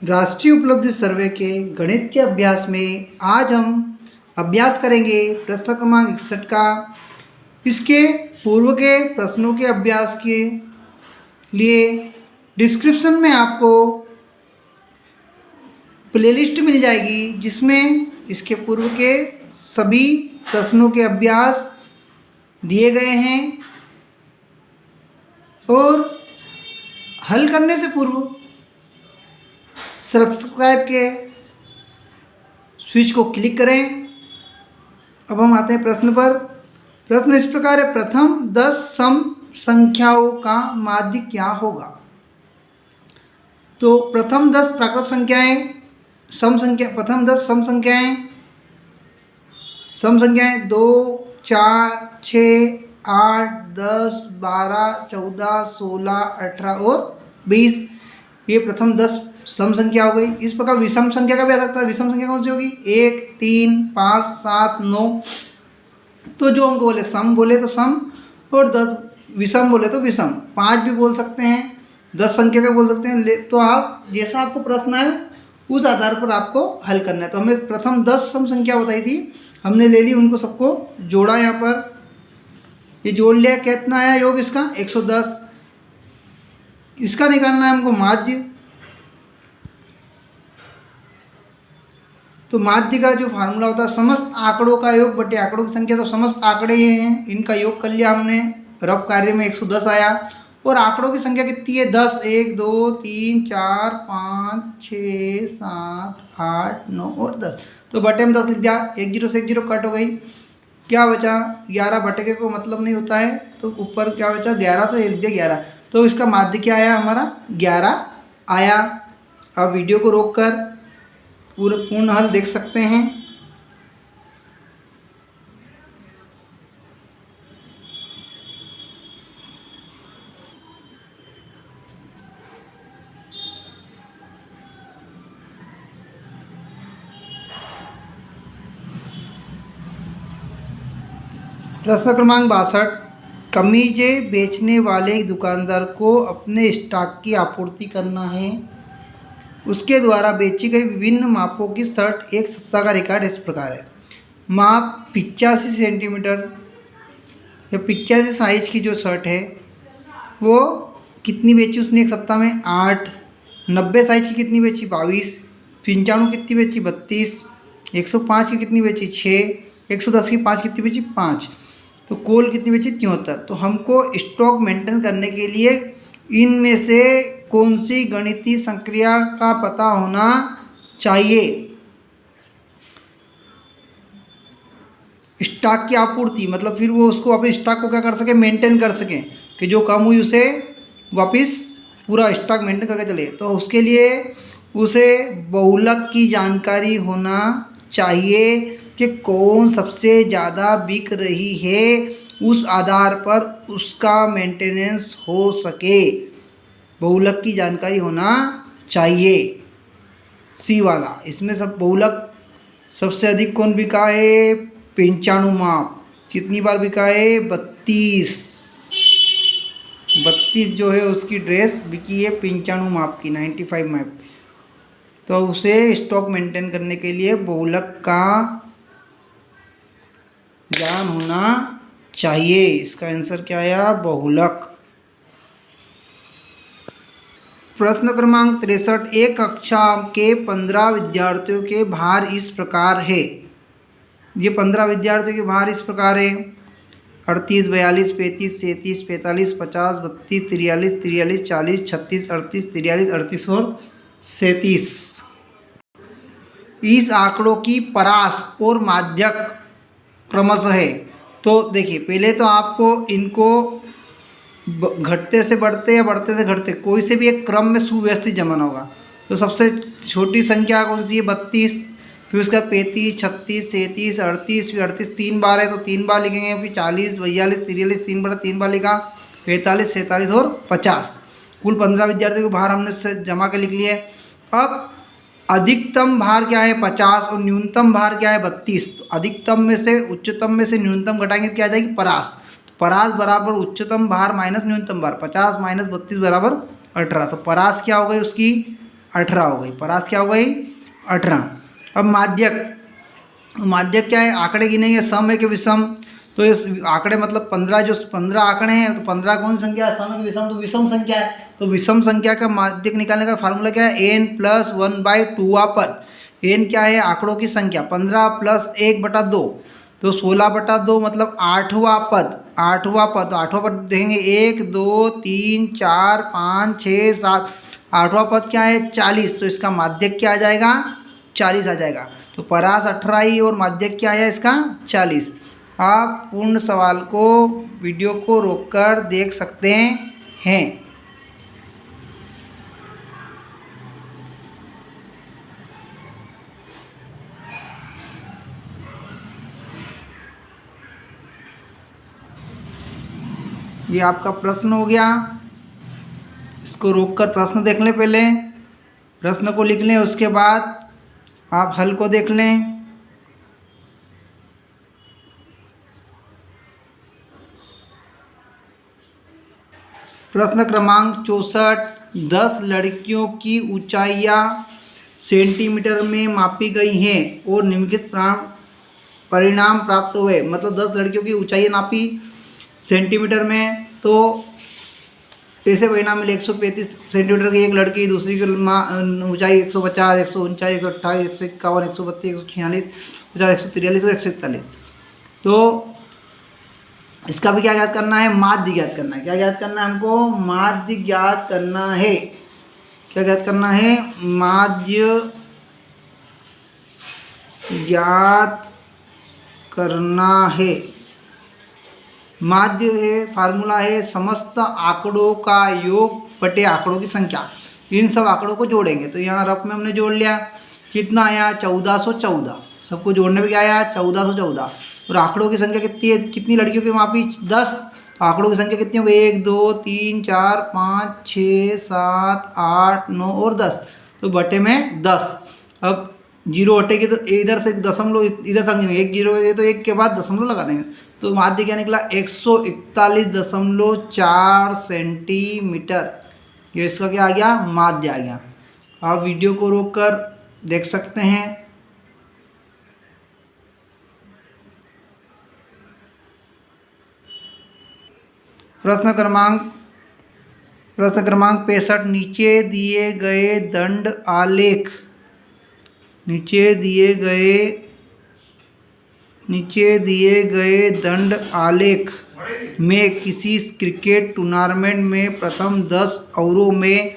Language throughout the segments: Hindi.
राष्ट्रीय उपलब्धि सर्वे के गणित के अभ्यास में आज हम अभ्यास करेंगे प्रश्न क्रमांक 61 का। इसके पूर्व के प्रश्नों के अभ्यास के लिए डिस्क्रिप्शन में आपको प्लेलिस्ट मिल जाएगी, जिसमें इसके पूर्व के सभी प्रश्नों के अभ्यास दिए गए हैं और हल करने से पूर्व सब्सक्राइब के स्विच को क्लिक करें। अब हम आते हैं प्रश्न पर। प्रश्न इस प्रकार है, प्रथम 10 सम संख्याओं का माध्य क्या होगा। तो प्रथम 10 प्राकृत संख्याएं प्रथम 10 सम संख्याएं 2, 4, 6, 8, 10, 12, 14, 16, 18 और 20। ये प्रथम 10 सम संख्या हो गई। इस प्रकार विषम संख्या का भी आ सकता है। विषम संख्या कौन सी होगी? 1, 3, 5, 7, 9। तो जो हमको बोले सम बोले तो सम और 10 विषम बोले तो विषम। 5 भी बोल सकते हैं, 10 संख्या का बोल सकते हैं। तो आप जैसा आपको प्रश्न है उस आधार पर आपको हल करना है। तो हमें प्रथम 10 सम संख्या बताई थी, हमने ले ली, उनको सबको जोड़ा। यहाँ पर ये जोड़ लिया, कितना आया योग इसका? 110। इसका निकालना है हमको माध्य। तो माध्य का जो फार्मूला होता है समस्त आंकड़ों का योग बटे आंकड़ों की संख्या। तो समस्त आंकड़े ये हैं, इनका योग कर लिया हमने। रफ कार्य में 110 आया। और आंकड़ों की संख्या कितनी है? 10। 1, 2, 3, 4, 5, 6, 7, 8, 9 और 10। तो बटे में 10 लिख दिया। 1 0 से 1 0 कट हो गई। क्या बचा? 11। बटे को मतलब नहीं होता है, तो ऊपर क्या बचा? 11। तो ये लिख दिया 11। तो इसका माध्य क्या आया हमारा? 11 आया। अब वीडियो को रोक कर पूर्ण हल देख सकते हैं। प्रश्न क्रमांक 62, कमीजें बेचने वाले दुकानदार को अपने स्टॉक की आपूर्ति करना है। उसके द्वारा बेची गई विभिन्न मापों की शर्ट एक सप्ताह का रिकॉर्ड इस प्रकार है। माप 85 सेंटीमीटर या 85 साइज की जो शर्ट है वो कितनी बेची उसने एक सप्ताह में? 8। 90 साइज की कितनी बेची? 22। 95 कितनी बेची? 32। 105 की कितनी बेची? 6। 110 की 5 कितनी बेची? 5। तो कुल कितनी बेची? 73। तो हमको स्टॉक मेंटेन करने के लिए इनमें से कौन सी गणितीय संक्रिया का पता होना चाहिए? स्टॉक की आपूर्ति मतलब फिर वो उसको वापस स्टॉक को क्या कर सके? मेंटेन कर सके, कि जो कम हुई उसे वापस पूरा स्टॉक मेंटेन करके चले। तो उसके लिए उसे बहुलक की जानकारी होना चाहिए कि कौन सबसे ज़्यादा बिक रही है, उस आधार पर उसका मेंटेनेंस हो सके। बहुलक की जानकारी होना चाहिए, सी वाला। इसमें सब बहुलक सबसे अधिक कौन बिका है? 95 माप। कितनी बार बिका है? 32। 32 जो है उसकी ड्रेस बिकी है 95 माप की, 95 माप। तो उसे स्टॉक मेंटेन करने के लिए बहुलक का ज्ञान होना चाहिए। इसका आंसर क्या आया? बहुलक। प्रश्न क्रमांक 63, एक कक्षा के 15 विद्यार्थियों के भार इस प्रकार है। ये 15 विद्यार्थियों के भार इस प्रकार है: 38, 42, 35, 37, 45, 50, 32, 43, 43, 40, 36, 38, 43, 38 और 37। इस आंकड़ों की परास और माध्यक क्रमशः है। तो देखिए, पहले तो आपको इनको घटते से बढ़ते या बढ़ते से घटते कोई से भी एक क्रम में सुव्यवस्थित जमाना होगा। तो सबसे छोटी संख्या कौन सी है? 32। फिर उसके बाद 35, 36, 37, 38। फिर 38 3 बार है तो 3 बार लिखेंगे। फिर 40, 42, 43 3 बार लिखा। 45, 47 और 50। कुल 15 विद्यार्थियों के भार हमने जमा के लिख लिए। अब अधिकतम भार क्या है? 50 और न्यूनतम भार क्या है? 32। तो अधिकतम में से उच्चतम में से न्यूनतम घटाएंगे तो क्या आ जाएगी? परास। परास बराबर उच्चतम भार माइनस न्यूनतम भार। 50 माइनस 32 बराबर 18। तो परास क्या हो गई उसकी? 18 हो गई। परास क्या हो गई 18। अब माध्यक क्या है, आंकड़े गिनेंगे, सम है कि विषम। तो इस आंकड़े मतलब 15, जो 15 आंकड़े हैं तो 15 कौन सी संख्या है, सम है कि विषम, तो विषम संख्या है। तो विषम संख्या का माध्यक निकालने का फार्मूला क्या है, n + 1/2 पद। n क्या है, आंकड़ों की संख्या, 15 + 1/2 तो 16/2 मतलब 8वां पद। 8वां पद, तो 8वां पद देखेंगे 1 2 3 4 5 6 7, 8वां पद क्या है 40, तो इसका माध्यक क्या आ जाएगा 40 आ जाएगा। तो परास 18 ही और माध्यक क्या है इसका 40। आप पूर्ण सवाल को वीडियो को रोककर देख सकते हैं। ये आपका प्रश्न हो गया, इसको रोककर प्रश्न देख लें, पहले प्रश्न को लिख लें, उसके बाद आप हल को देख लें। प्रश्न क्रमांक 64, 10 लड़कियों की ऊंचाइयां सेंटीमीटर में मापी गई हैं और निम्नलिखित परिणाम प्राप्त हुए। मतलब 10 लड़कियों की ऊंचाई नापी सेंटीमीटर में, तो ऐसे परिणाम मिले 135 सेंटीमीटर की एक लड़की, दूसरी की ऊंचाई 150, 149, 128, 151, 132, 146, 143 और 141। तो इसका भी क्या ज्ञात करना है, माध्य ज्ञात करना है। क्या ज्ञात करना है हमको, माध्य ज्ञात करना है। क्या ज्ञात करना है, माध्य ज्ञात करना है। माध्य है, फार्मूला है समस्त आंकड़ों का योग बटे आंकड़ों की संख्या। इन सब आंकड़ों को जोड़ेंगे, तो यहाँ रफ में हमने जोड़ लिया, कितना आया 1414। सबको जोड़ने में क्या आया 1414। और आंकड़ों की संख्या कितनी है, कितनी लड़कियों की मापी 10, तो आंकड़ों की संख्या कितनी हो गई 1 2 3 4 5 6 7 8 9 और 10, तो बटे में 10। अब जीरो हटेगी तो इधर से दशमलव इधर समझेंगे, 1 जीरो है तो 1 के बाद दशमलव लगा देंगे, तो माध्य क्या निकला 141.4 सेंटीमीटर। ये इसका क्या आ गया, माध्य आ गया। आप वीडियो को रोककर देख सकते हैं। प्रश्न क्रमांक 65, नीचे दिए गए दंड आलेख, नीचे दिए गए दंड आलेख में किसी क्रिकेट टूर्नामेंट में प्रथम 10 ओवरों में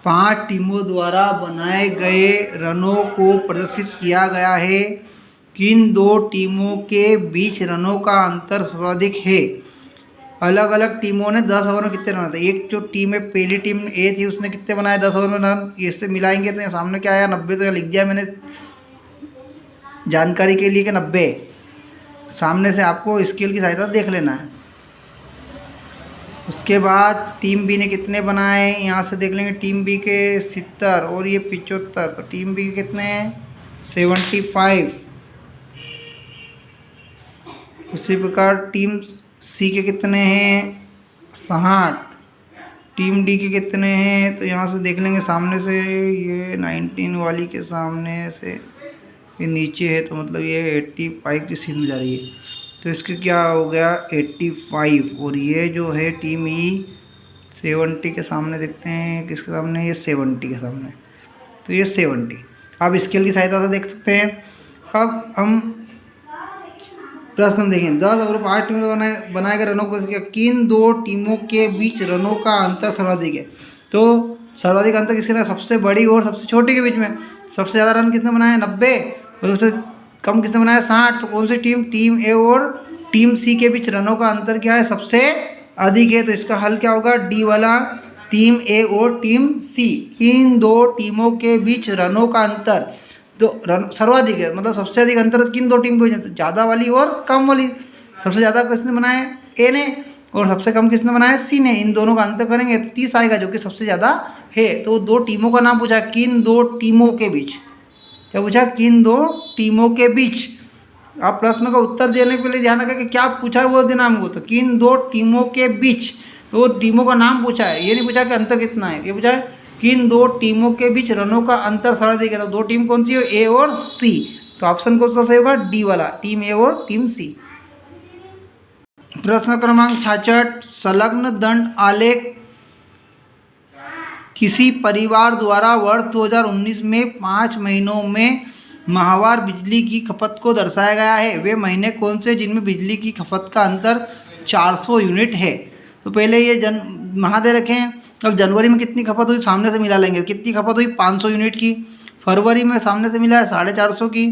5 टीमों द्वारा बनाए गए रनों को प्रदर्शित किया गया है। किन 2 टीमों के बीच रनों का अंतर सर्वाधिक है। अलग अलग टीमों ने 10 ओवर में कितने रन बनाए। एक जो टीम है, पहली टीम ए थी, उसने कितने बनाए 10 ओवर में रन, इससे मिलाएंगे तो यहाँ सामने क्या आया 90, तो यहाँ लिख दिया मैंने जानकारी के लिए कि 90। सामने से आपको स्केल की सहायता देख लेना है। उसके बाद टीम बी ने कितने बनाए, यहाँ से देख लेंगे, टीम बी के 70 और ये 75, तो टीम बी के कितने हैं 75। उसी प्रकार टीम सी के कितने हैं 60, टीम डी के कितने हैं, तो यहाँ से देख लेंगे सामने से, ये 19 वाली के सामने से ये नीचे है, तो मतलब ये 85 की सीध में जा रही है, तो इसके क्या हो गया 85। और ये जो है टीम ई 70 के सामने देखते हैं, किसके सामने, ये 70 के सामने, तो ये 70। आप स्केल की सहायता से देख सकते हैं। अब हम प्रश्न देखें, 10 और 5 टीमों द्वारा बनाए गए रनों को किन 2 टीमों के बीच रनों का अंतर सर्वाधिक है। तो सर्वाधिक अंतर किसके ना, सबसे बड़ी और सबसे छोटी के बीच में। सबसे ज़्यादा रन किसने बनाए 90 और सबसे कम किसने बनाया 60। तो कौन सी टीम, टीम ए और टीम सी के बीच रनों का अंतर क्या है, सबसे अधिक है। तो इसका हल क्या होगा, डी वाला, टीम ए और टीम सी, इन 2 टीमों के बीच रनों का अंतर तो रन सर्वाधिक है, मतलब सबसे अधिक अंतर किन 2 टीम को, ज़्यादा वाली और कम वाली। सबसे ज़्यादा किसने बनाया ए ने, और सबसे कम किसने बनाया सी ने। इन दोनों का अंतर करेंगे तो 30 आएगा, जो कि सबसे ज़्यादा है। तो 2 टीमों का नाम पूछा, किन 2 टीमों के बीच, क्या पूछा, किन 2 टीमों के बीच। आप प्रश्न का उत्तर देने के लिए ध्यान रखें कि क्या पूछा है वो देना हमको, तो किन 2 टीमों के बीच, तो टीमों का नाम पूछा है, ये नहीं पूछा कि अंतर कितना है। ये पूछा है किन दो टीमों के बीच रनों का अंतर सर्वाधिक है? तो दो टीम कौन सी है? ए और सी। तो ऑप्शन कौन सा सही होगा? डी वाला, टीम ए और टीम सी। प्रश्न क्रमांक 66, संलग्न दंड आलेख किसी परिवार द्वारा वर्ष 2019 में 5 महीनों में माहवार बिजली की खपत को दर्शाया गया है। वे महीने कौन से जिनमें बिजली की खपत का अंतर 400 यूनिट है? तो पहले ये माह दे रखे हैं। अब जनवरी में कितनी खपत हुई सामने से मिला लेंगे। कितनी खपत हुई? 500 यूनिट की। फरवरी में सामने से मिला है 450 की।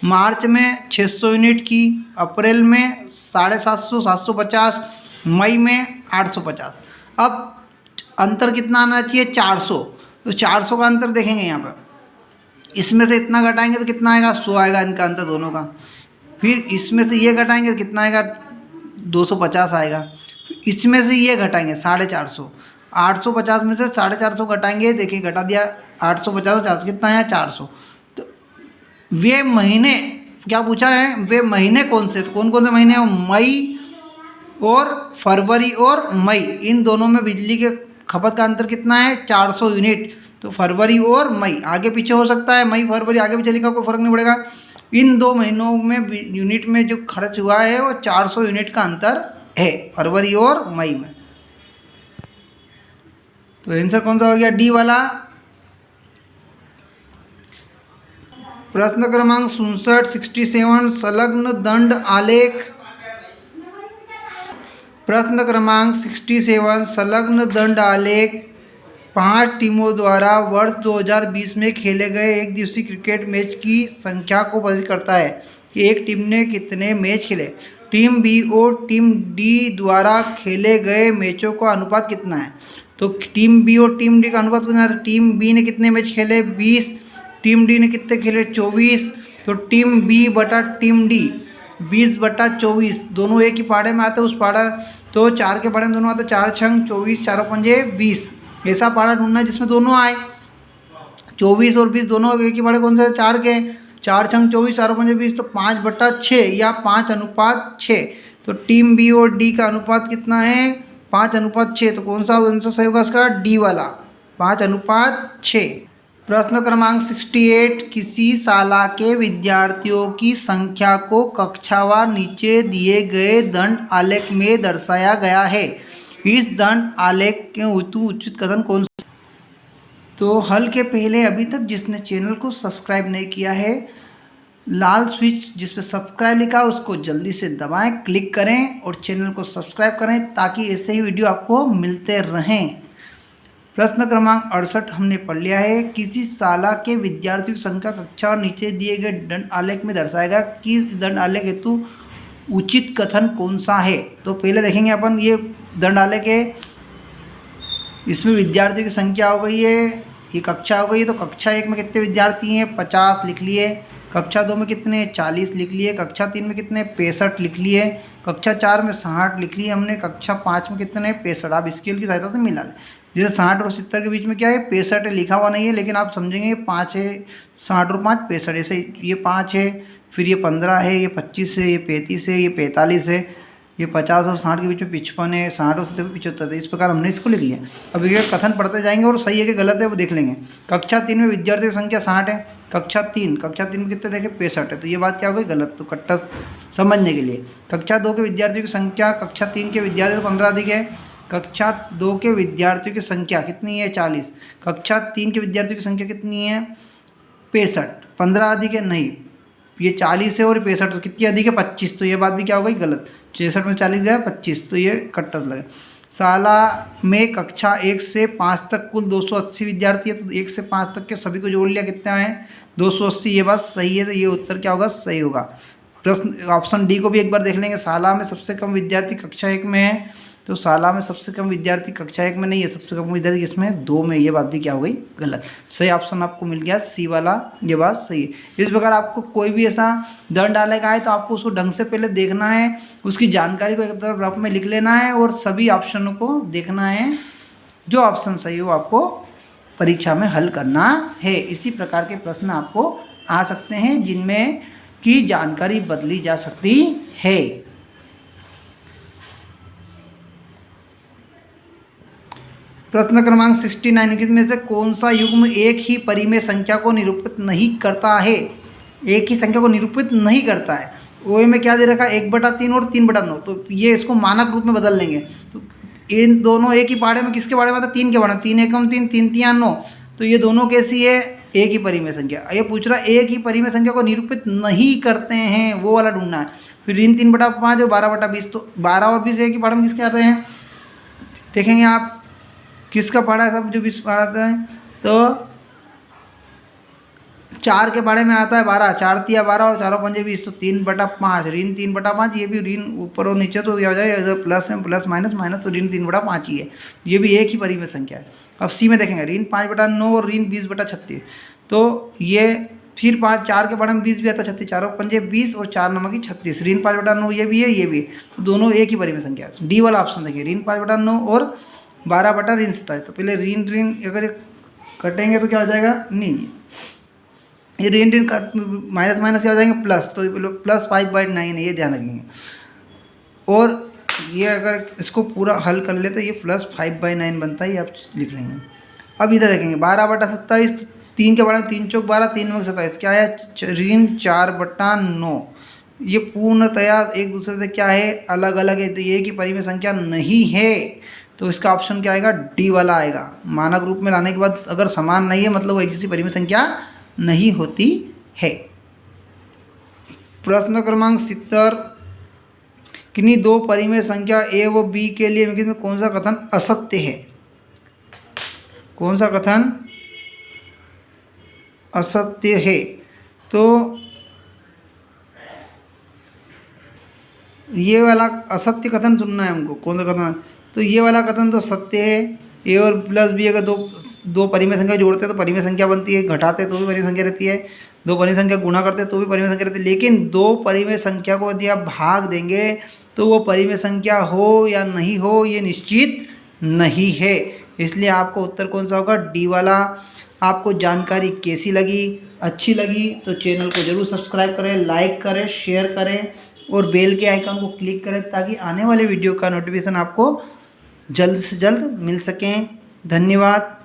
मार्च में 600 यूनिट की। अप्रैल में 750, 750। मई में 850। अब अंतर कितना आना चाहिए? 400। तो 400 का अंतर देखेंगे यहाँ पर। इसमें से इतना घटाएंगे तो कितना आएगा? 100 आएगा इनका अंतर दोनों का। फिर इसमें से ये घटाएंगे तो कितना आएगा? 250 आएगा। इसमें से ये घटाएंगे 450। 850 में से 450 घटाएंगे। देखिए घटा दिया 850, 400 कितना है? 400। तो वे महीने क्या पूछा है? वे महीने कौन से? तो कौन कौन से महीने हैं? मई और फरवरी और मई, इन दोनों में बिजली के खपत का अंतर कितना है? 400 यूनिट। तो फरवरी और मई, आगे पीछे हो सकता है, मई फरवरी आगे पीछे लिखा कोई फर्क नहीं पड़ेगा। इन दो महीनों में यूनिट में जो खर्च हुआ है वो 400 यूनिट का अंतर है, फरवरी और मई में। तो आंसर कौन सा हो गया? डी वाला। प्रश्न क्रमांक 67 संलग्न दंड आलेख। प्रश्न क्रमांक 67 संलग्न दंड आलेख 5 टीमों द्वारा वर्ष 2020 में खेले गए एक दिवसीय क्रिकेट मैच की संख्या को प्रदर्शित करता है कि एक टीम ने कितने मैच खेले। टीम बी और टीम डी द्वारा खेले गए मैचों का अनुपात कितना है? तो टीम बी और टीम डी का अनुपात कितना है? तो टीम बी ने कितने मैच खेले? 20। टीम डी ने कितने खेले? 24। तो टीम बी बटा टीम डी 20/24, दोनों एक ही पाड़े में आते हैं। उस पाड़ा तो 4 के पाड़े में दोनों आते हैं। 4 छंग 24, 4 पंजे 20। ऐसा पाड़ा ढूंढना जिसमें दोनों आए। 24 और 20 दोनों एक ही पाड़े कौन से? 4 के। 4 छंग 24, 4 पंजे 20, तो 5/6 या 5:6। तो टीम बी और डी का अनुपात कितना है? 5:6। तो कौन सा आंसर सही होगा इसका? डी वाला, 5:6। प्रश्न क्रमांक 68 किसी शाला के विद्यार्थियों की संख्या को कक्षावार नीचे दिए गए दंड आलेख में दर्शाया गया है। इस दंड आलेख के उचित कथन कौन सा? तो हल के पहले अभी तक जिसने चैनल को सब्सक्राइब नहीं किया है, लाल स्विच जिस पे सब्सक्राइब लिखा है उसको जल्दी से दबाएं, क्लिक करें और चैनल को सब्सक्राइब करें ताकि ऐसे ही वीडियो आपको मिलते रहें। प्रश्न क्रमांक 68 हमने पढ़ लिया है। किसी शाला के विद्यार्थियों की संख्या कक्षा और नीचे दिए गए दंड आलेख में दर्शाएगा कि दंड आलेख हेतु उचित कथन कौन सा है। तो पहले देखेंगे अपन ये दंड आलेख है, इसमें विद्यार्थियों की संख्या हो गई है, ये कक्षा हो गई है। तो कक्षा 1 में कितने विद्यार्थी हैं? 50 लिख लिए। कक्षा 2 में कितने? 40 लिख लिए। कक्षा 3 में कितने? 65 लिख लिए। कक्षा 4 में 60 लिख लिए हमने। कक्षा 5 में कितने? 65। आप स्केल की सहायता से मिला लें। जैसे 60 और 70 के बीच में क्या है? 65 है, लिखा हुआ नहीं है लेकिन आप समझेंगे 5 है, 60 और 5 65। ऐसे ये 5 है, फिर ये 15 है, ये 25 है, ये 35 है, ये 45 है, ये 50 और 60 के बीच में 55 है, 60 और 70 में 75 है। इस प्रकार हमने इसको लिख लिया। अब ये कथन पढ़ते जाएंगे और सही है कि गलत है वो देख लेंगे। कक्षा 3 में विद्यार्थियों की संख्या 60 है। कक्षा 3 में कितने देखें? 65 है। तो ये बात क्या हो गई? गलत। तो कट्टा समझने के लिए कक्षा 2 के विद्यार्थियों की संख्या कक्षा 3 के विद्यार्थियों से 15 अधिक है। कक्षा 2 के विद्यार्थियों की संख्या कितनी है? 40। कक्षा 3 के विद्यार्थियों की संख्या कितनी है? 65। 15 अधिक है? नहीं, ये 40 है और 65, तो कितनी अधिक है? 25। तो ये बात भी क्या हो गई? गलत। 66 में 40 गया 25, तो ये कट्टा लगे। शाला में कक्षा 1 से 5 तक कुल 280 विद्यार्थी है। तो 1 से 5 तक के सभी को जोड़ लिया, कितना है? 280। ये बात सही है, तो ये उत्तर क्या होगा? सही होगा। प्रश्न ऑप्शन डी को भी एक बार देख लेंगे। शाला में सबसे कम विद्यार्थी कक्षा 1 में है। तो शाला में सबसे कम विद्यार्थी कक्षा 1 में नहीं है, सबसे कम विद्यार्थी किसमें? 2 में। ये बात भी क्या हो गई? गलत। सही ऑप्शन आपको मिल गया सी वाला, ये बात सही है। इस प्रकार आपको कोई भी ऐसा दंड आलेख आए तो आपको उसको ढंग से पहले देखना है, उसकी जानकारी को एक तरफ रफ में लिख लेना है और सभी ऑप्शनों को देखना है। जो ऑप्शन सही हो आपको परीक्षा में हल करना है। इसी प्रकार के प्रश्न आपको आ सकते हैं जिनमें की जानकारी बदली जा सकती है। प्रश्न क्रमांक 69 में से कौन सा युग्म एक ही परिमेय संख्या को निरूपित नहीं करता है? एक ही संख्या को निरूपित नहीं करता है। ओ में क्या दे रखा है? 1/3 और 3/9। तो ये इसको मानक रूप में बदल लेंगे। तो इन दोनों एक ही पाड़े में, किसके बारे में आता है? 3 के बारे में। 3 एकम 3, 3 तिया 9। तो ये दोनों कैसी है? एक ही परिमेय संख्या। ये पूछ रहा है एक ही परिमेय संख्या को निरूपित नहीं करते हैं, वो वाला ढूंढना है। फिर ऋण 3/5 और 12/20। तो 12 और 20 एक ही पाड़े में किसके आते हैं? देखेंगे आप किसका पाड़ा है सब जो 20 पाड़ा आता है। तो 4 के बारे में आता है 12, 4 तिया 12 और 4 पंजे 20। तो 3/5, ऋण 3/5। ये भी ऋण ऊपर और नीचे तो क्या हो जाएगा? अगर प्लस में प्लस माइनस माइनस, तो ऋण 3/5 ही है। ये भी एक ही परिमेय संख्या है। अब सी में देखेंगे ऋण 5/9 और ऋण 20/36। तो ये फिर 4 के बारे में 20 भी आता है, 36, 4 पंजे 20 और 4 नमकी 36। ऋण 5/9 ये भी है, ये भी। तो दोनों एक ही परिमेय संख्या है। डी वाला ऑप्शन देखिए, ऋण 5/9 और 12/27। तो पहले ऋण अगर कटेंगे तो क्या हो जाएगा? नहीं, ये ऋण का माइनस माइनस क्या हो जाएंगे? प्लस। तो प्लस 5/9 है, ये ध्यान रखेंगे। और ये अगर इसको पूरा हल कर ले तो ये प्लस 5/9 बनता है, ये आप लिख लेंगे। अब इधर देखेंगे 12/27। 3 के बारे में 3 चौक 12, 3 में 27 क्या है? ऋण 4/9। ये पूर्णतया एक दूसरे से क्या है? अलग अलग है। तो ये की परिमेय संख्या नहीं है। तो इसका ऑप्शन क्या आएगा? डी वाला आएगा। मानक रूप में लाने के बाद अगर समान नहीं है मतलब वो एक जैसी परिमेय संख्या नहीं होती है। प्रश्न क्रमांक 70, किन्हीं दो परिमेय संख्या ए व बी के लिए निम्नलिखित में कौन सा कथन असत्य है? कौन सा कथन असत्य है? तो ये वाला असत्य कथन चुनना है हमको। कौन सा कथन? तो ये वाला कथन तो सत्य है। ए और प्लस बी अगर दो परिमेय संख्या जोड़ते हैं तो परिमेय संख्या बनती है, घटाते तो भी परिमेय संख्या रहती है, दो परिमेय संख्या गुणा करते तो भी परिमेय संख्या रहती है। लेकिन दो परिमेय संख्या को यदि आप भाग देंगे तो वो परिमेय संख्या हो या नहीं हो ये निश्चित नहीं है। इसलिए आपको उत्तर कौन सा होगा? डी वाला। आपको जानकारी कैसी लगी? अच्छी लगी तो चैनल को जरूर सब्सक्राइब करें, लाइक करें, शेयर करें और बेल के आइकन को क्लिक करें ताकि आने वाले वीडियो का नोटिफिकेशन आपको जल्द से जल्द मिल सकें। धन्यवाद।